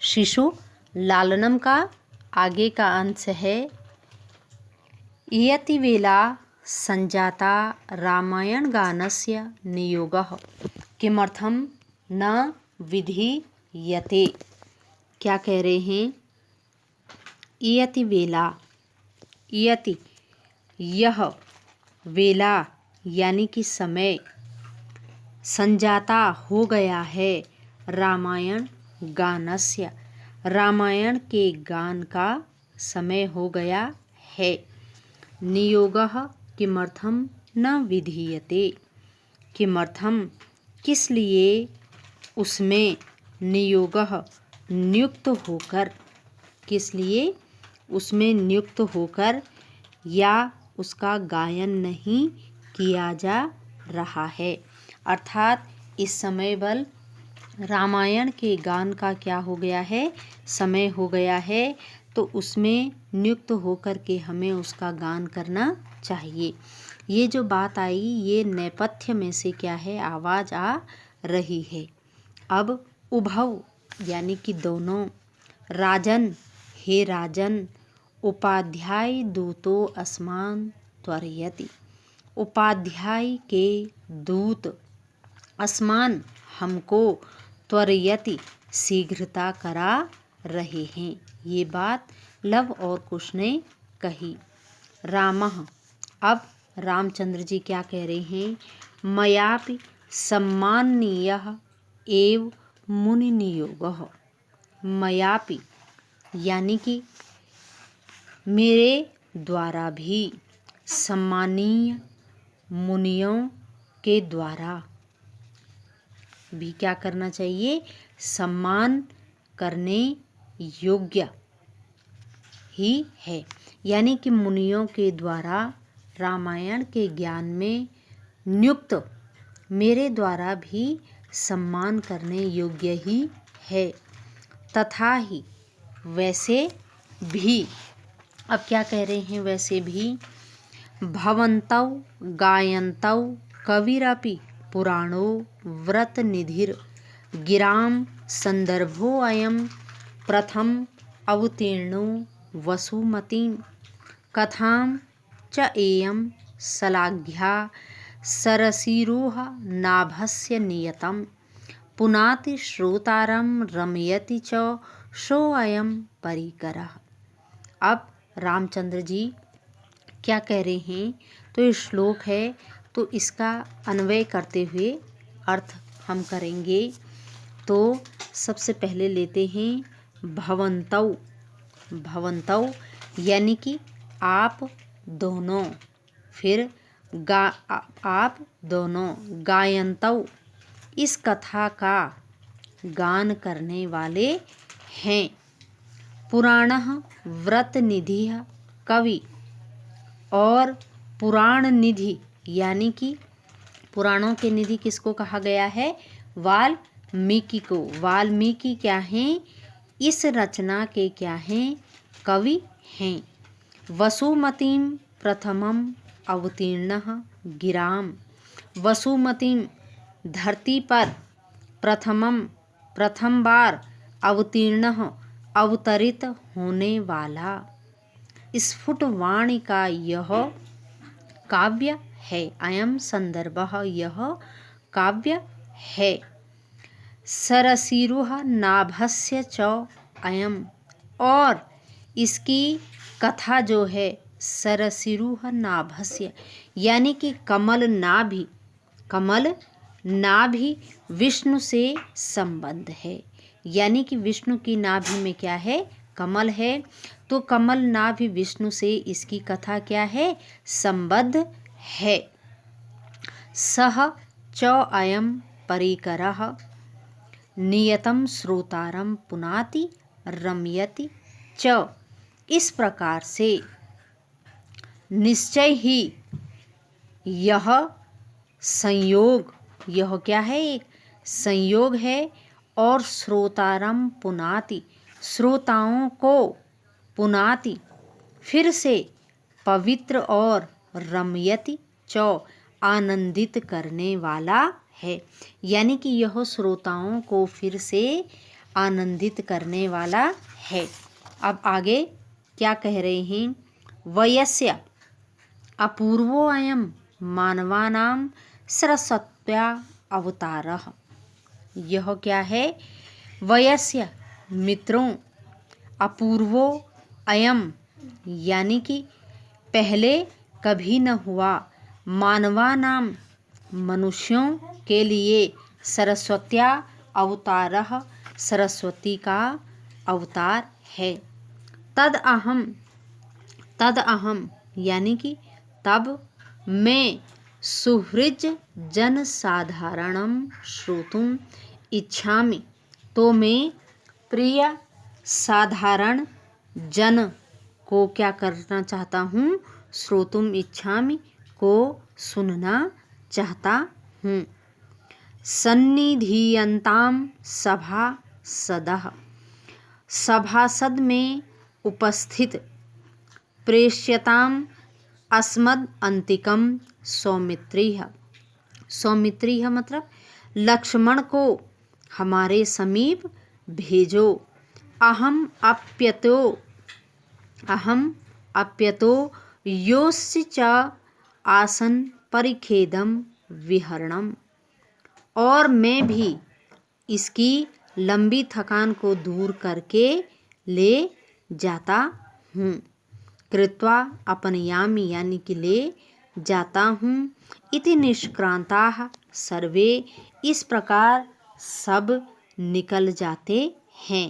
शिशु लालनम का आगे का अंश है इयति वेला संजाता रामायण गानस्य नियोगः किमर्थम न विधीयते। क्या कह रहे हैं? इयति वेला, इयति यह, वेला यानी कि समय, संजाता हो गया है, रामायण गानस्य रामायण के गान का समय हो गया है। नियोगः किमर्थम न विधीयते, किमर्थम किस लिए उसमें, नियोगः नियुक्त होकर, किस लिए उसमें नियुक्त होकर या उसका गायन नहीं किया जा रहा है। अर्थात इस समय बल रामायण के गान का क्या हो गया है, समय हो गया है, तो उसमें नियुक्त होकर के हमें उसका गान करना चाहिए। ये जो बात आई ये नेपथ्य में से क्या है, आवाज़ आ रही है। अब उभव यानी कि दोनों, राजन हे राजन, उपाध्याय दूतो अस्मान त्वरयति, उपाध्याय के दूत अस्मान हमको, त्वरयति शीघ्रता करा रहे हैं। ये बात लव और कुश ने कही। रामः, अब रामचंद्र जी क्या कह रहे हैं? मयापि सम्माननीयः एव मुनिनियोगः, मयापि यानी कि मेरे द्वारा भी, सम्मानीय मुनियों के द्वारा भी क्या करना चाहिए, सम्मान करने योग्य ही है। यानी कि मुनियों के द्वारा रामायण के ज्ञान में नियुक्त मेरे द्वारा भी सम्मान करने योग्य ही है। तथा ही, वैसे भी, अब क्या कह रहे हैं, वैसे भी, भवन्तौ गायन्तौ कविरपि पुराणो व्रतनिधिर गिरां संदर्भो अयं प्रथम अवतीर्णो वसुमतीं कथां च एयं श्लाघ्या सरसीरुह नाभस्य नियतं पुनाति श्रोतारं रमयति च सोऽयं परिकरः। अब रामचंद्र जी क्या कह रहे हैं? तो ये श्लोक है, तो इसका अन्वय करते हुए अर्थ हम करेंगे। तो सबसे पहले लेते हैं भवन्तौ, भवन्तौ यानी कि आप दोनों, फिर आप दोनों, गायन्तौ इस कथा का गान करने वाले हैं, पुराणः व्रतनिधिः कवि, और पुराण निधि यानी कि पुराणों के निधि किसको कहा गया है, वाल्मीकि को। वाल्मीकि क्या हैं, इस रचना के क्या हैं, कवि हैं। वसुमतीं प्रथमम अवतीर्णः गिराम, वसुमतीं धरती पर प्रथम बार अवतीर्ण अवतरित होने वाला स्फुट वाणी का यह काव्य है। अयम संदर्भः, यह काव्य है। सरसीरुह नाभस्य च अयम, और इसकी कथा जो है, सरसीरुह नाभस्य यानी कि कमल नाभि, कमल नाभि विष्णु से संबंध है। यानी कि विष्णु की नाभि में क्या है, कमल है, तो कमल नाभि विष्णु से इसकी कथा क्या है, संबद्ध है। सह च अयं परिकरः नियतं श्रोतारं पुनाति रमयति च, इस प्रकार से निश्चय ही यह संयोग, यह क्या है, एक संयोग है, और श्रोतारम पुनाति, श्रोताओं को, पुनाति फिर से, पवित्र और रमयति च आनंदित करने वाला है। यानी कि यह श्रोताओं को फिर से आनंदित करने वाला है। अब आगे क्या कह रहे हैं? वयस्य अपूर्वो अयम मानवानां सरस्वत्या अवतारः। यह क्या है? वयस्य मित्रों, अपूर्वो अयम यानी कि पहले कभी न हुआ, मानवानाम मनुष्यों के लिए, सरस्वत्या अवतारः सरस्वती का अवतार है। तद अहम यानी कि तब मैं सुहृज जन साधारणम श्रोतुम इच्छामि, तो मैं प्रिय साधारण जन को क्या करना चाहता हूँ? श्रोतुम इच्छामि, को सुनना चाहता हूँ। सन्निधीयन्ताम सभासदः, सभासद में उपस्थित, प्रेष्यताम अस्मद अंतिकम सौमित्रिः, सौमित्रिः मतलब लक्ष्मण को हमारे समीप भेजो। अहम अप्यतो योस्य च आसन परिखेदम विहरणम, और मैं भी इसकी लंबी थकान को दूर करके ले जाता हूँ। कृत्वा अपनयामि यानी कि ले जाता हूँ। इति निष्क्रांताः सर्वे, इस प्रकार सब निकल जाते हैं।